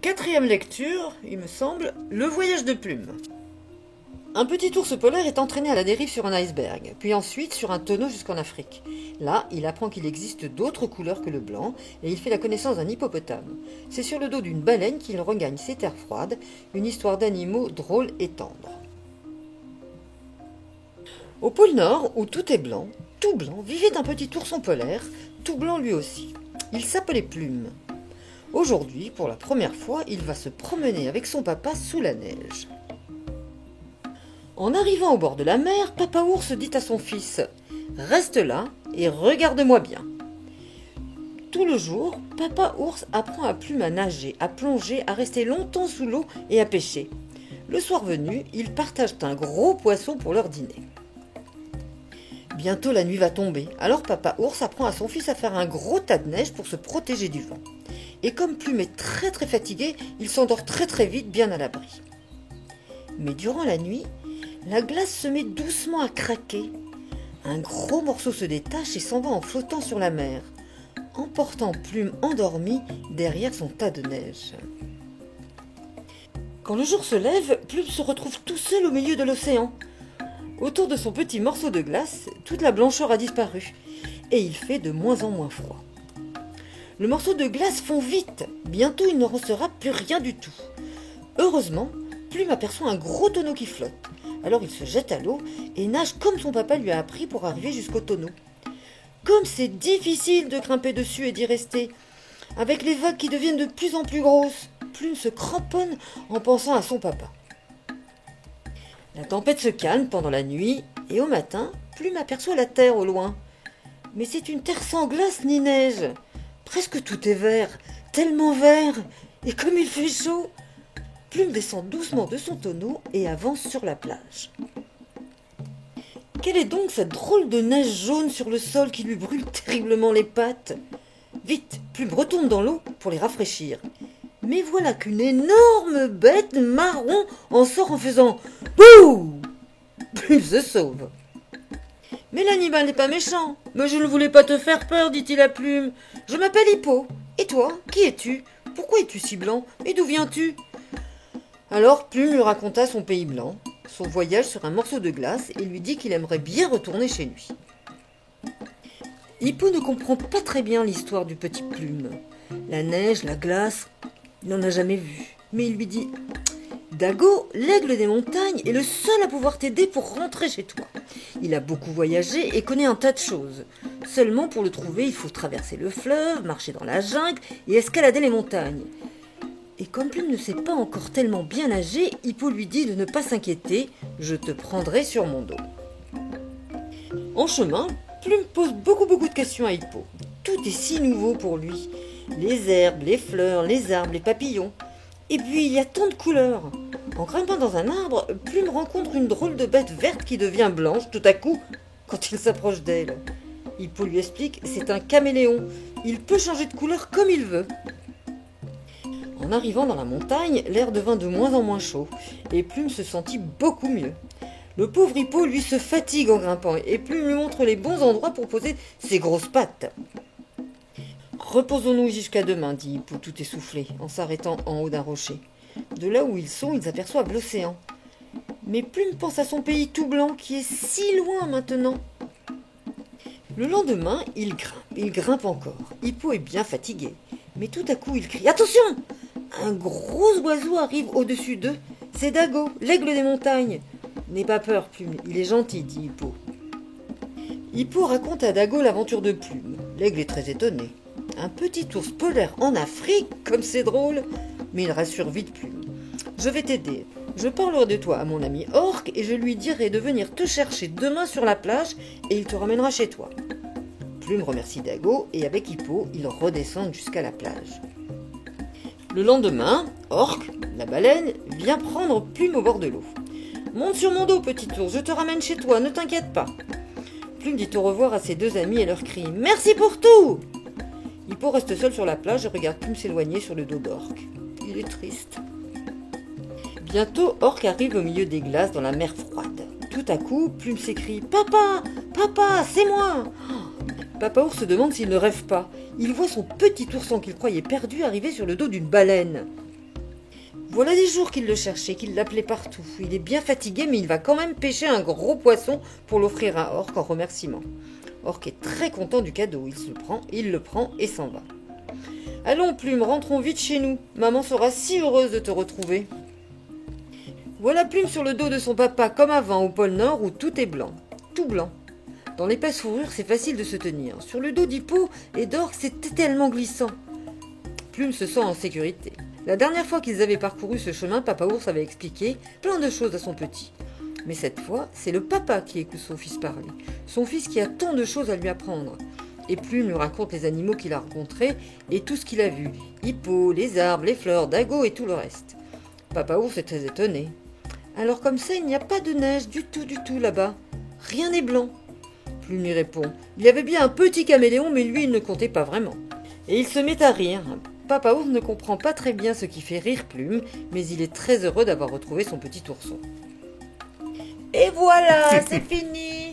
Quatrième lecture, il me semble, le voyage de Plume. Un petit ours polaire est entraîné à la dérive sur un iceberg, puis ensuite sur un tonneau jusqu'en Afrique. Là, il apprend qu'il existe d'autres couleurs que le blanc, et il fait la connaissance d'un hippopotame. C'est sur le dos d'une baleine qu'il regagne ses terres froides, une histoire d'animaux drôle et tendre. Au pôle Nord, où tout est blanc, tout blanc, vivait un petit ourson polaire, tout blanc lui aussi. Il s'appelait Plume. Aujourd'hui, pour la première fois, il va se promener avec son papa sous la neige. En arrivant au bord de la mer, Papa Ours dit à son fils « Reste là et regarde-moi bien ». Tout le jour, Papa Ours apprend à Plume à nager, à plonger, à rester longtemps sous l'eau et à pêcher. Le soir venu, ils partagent un gros poisson pour leur dîner. Bientôt la nuit va tomber, alors Papa Ours apprend à son fils à faire un gros tas de neige pour se protéger du vent. Et comme Plume est très fatigué, il s'endort très vite, bien à l'abri. Mais durant la nuit, la glace se met doucement à craquer. Un gros morceau se détache et s'en va en flottant sur la mer, emportant Plume endormie derrière son tas de neige. Quand le jour se lève, Plume se retrouve tout seul au milieu de l'océan. Autour de son petit morceau de glace, toute la blancheur a disparu et il fait de moins en moins froid. Le morceau de glace fond vite, bientôt il ne restera plus rien du tout. Heureusement, Plume aperçoit un gros tonneau qui flotte. Alors il se jette à l'eau et nage comme son papa lui a appris pour arriver jusqu'au tonneau. Comme c'est difficile de grimper dessus et d'y rester, avec les vagues qui deviennent de plus en plus grosses, Plume se cramponne en pensant à son papa. La tempête se calme pendant la nuit et au matin, Plume aperçoit la terre au loin. Mais c'est une terre sans glace ni neige. Presque tout est vert, tellement vert, et comme il fait chaud, Plume descend doucement de son tonneau et avance sur la plage. Quelle est donc cette drôle de neige jaune sur le sol qui lui brûle terriblement les pattes ? Vite, Plume retourne dans l'eau pour les rafraîchir. Mais voilà qu'une énorme bête marron en sort en faisant « Bouh !» Plume se sauve. « Mais l'animal n'est pas méchant. Mais je ne voulais pas te faire peur, dit-il à Plume. Je m'appelle Hippo. Et toi, qui es-tu ? Pourquoi es-tu si blanc ? Et d'où viens-tu » Alors Plume lui raconta son pays blanc, son voyage sur un morceau de glace et lui dit qu'il aimerait bien retourner chez lui. Hippo ne comprend pas très bien l'histoire du petit Plume. La neige, la glace, il n'en a jamais vu. Mais il lui dit « Dago, l'aigle des montagnes, est le seul à pouvoir t'aider pour rentrer chez toi. Il a beaucoup voyagé et connaît un tas de choses. Seulement pour le trouver, il faut traverser le fleuve, marcher dans la jungle et escalader les montagnes. » Et comme Plume ne sait pas encore tellement bien nager, Hippo lui dit de ne pas s'inquiéter, je te prendrai sur mon dos. En chemin, Plume pose beaucoup de questions à Hippo. Tout est si nouveau pour lui. Les herbes, les fleurs, les arbres, les papillons. Et puis il y a tant de couleurs. En grimpant dans un arbre, Plume rencontre une drôle de bête verte qui devient blanche tout à coup quand il s'approche d'elle. Hippo lui explique, c'est un caméléon. Il peut changer de couleur comme il veut. En arrivant dans la montagne, l'air devint de moins en moins chaud et Plume se sentit beaucoup mieux. Le pauvre Hippo, lui, se fatigue en grimpant et Plume lui montre les bons endroits pour poser ses grosses pattes. Reposons-nous jusqu'à demain, dit Hippo tout essoufflé, en s'arrêtant en haut d'un rocher. De là où ils sont, ils aperçoivent l'océan. Mais Plume pense à son pays tout blanc qui est si loin maintenant. Le lendemain, il grimpe encore. Hippo est bien fatigué. Mais tout à coup, il crie « Attention !» Un gros oiseau arrive au-dessus d'eux. C'est Dago, l'aigle des montagnes. « N'aie pas peur, Plume, il est gentil, » dit Hippo. Hippo raconte à Dago l'aventure de Plume. L'aigle est très étonné. Un petit ours polaire en Afrique, comme c'est drôle. Mais il rassure vite Plume. Je vais t'aider. Je parlerai de toi à mon ami Orc et je lui dirai de venir te chercher demain sur la plage et il te ramènera chez toi. Plume remercie Dago et avec Hippo, ils redescendent jusqu'à la plage. Le lendemain, Orc, la baleine, vient prendre Plume au bord de l'eau. « Monte sur mon dos, petit ours, je te ramène chez toi, ne t'inquiète pas. » Plume dit au revoir à ses deux amis et leur crie « Merci pour tout !» Hippo reste seul sur la plage et regarde Plume s'éloigner sur le dos d'Orc. Il est triste. Bientôt, Orc arrive au milieu des glaces dans la mer froide. Tout à coup, Plume s'écrie « Papa, papa, c'est moi !» Papa Ours se demande s'il ne rêve pas. Il voit son petit ourson qu'il croyait perdu arriver sur le dos d'une baleine. Voilà des jours qu'il le cherchait, qu'il l'appelait partout. Il est bien fatigué, mais il va quand même pêcher un gros poisson pour l'offrir à Orque en remerciement. Orque est très content du cadeau. Il le prend et s'en va. Allons, Plume, rentrons vite chez nous. Maman sera si heureuse de te retrouver. Voilà Plume sur le dos de son papa, comme avant, au pôle Nord, où tout est blanc. Tout blanc. Dans l'épaisse fourrure, c'est facile de se tenir. Sur le dos d'Hippo et d'Orque, c'est tellement glissant. Plume se sent en sécurité. La dernière fois qu'ils avaient parcouru ce chemin, Papa Ours avait expliqué plein de choses à son petit. Mais cette fois, c'est le papa qui écoute son fils parler. Son fils qui a tant de choses à lui apprendre. Et Plume lui raconte les animaux qu'il a rencontrés et tout ce qu'il a vu. Hippo, les arbres, les fleurs, Dago et tout le reste. Papa Ours est très étonné. Alors comme ça, il n'y a pas de neige du tout là-bas. Rien n'est blanc. Plume lui répond. Il y avait bien un petit caméléon, mais lui, il ne comptait pas vraiment. Et il se met à rire. Papa Ours ne comprend pas très bien ce qui fait rire Plume, mais il est très heureux d'avoir retrouvé son petit ourson. Et voilà, c'est fini!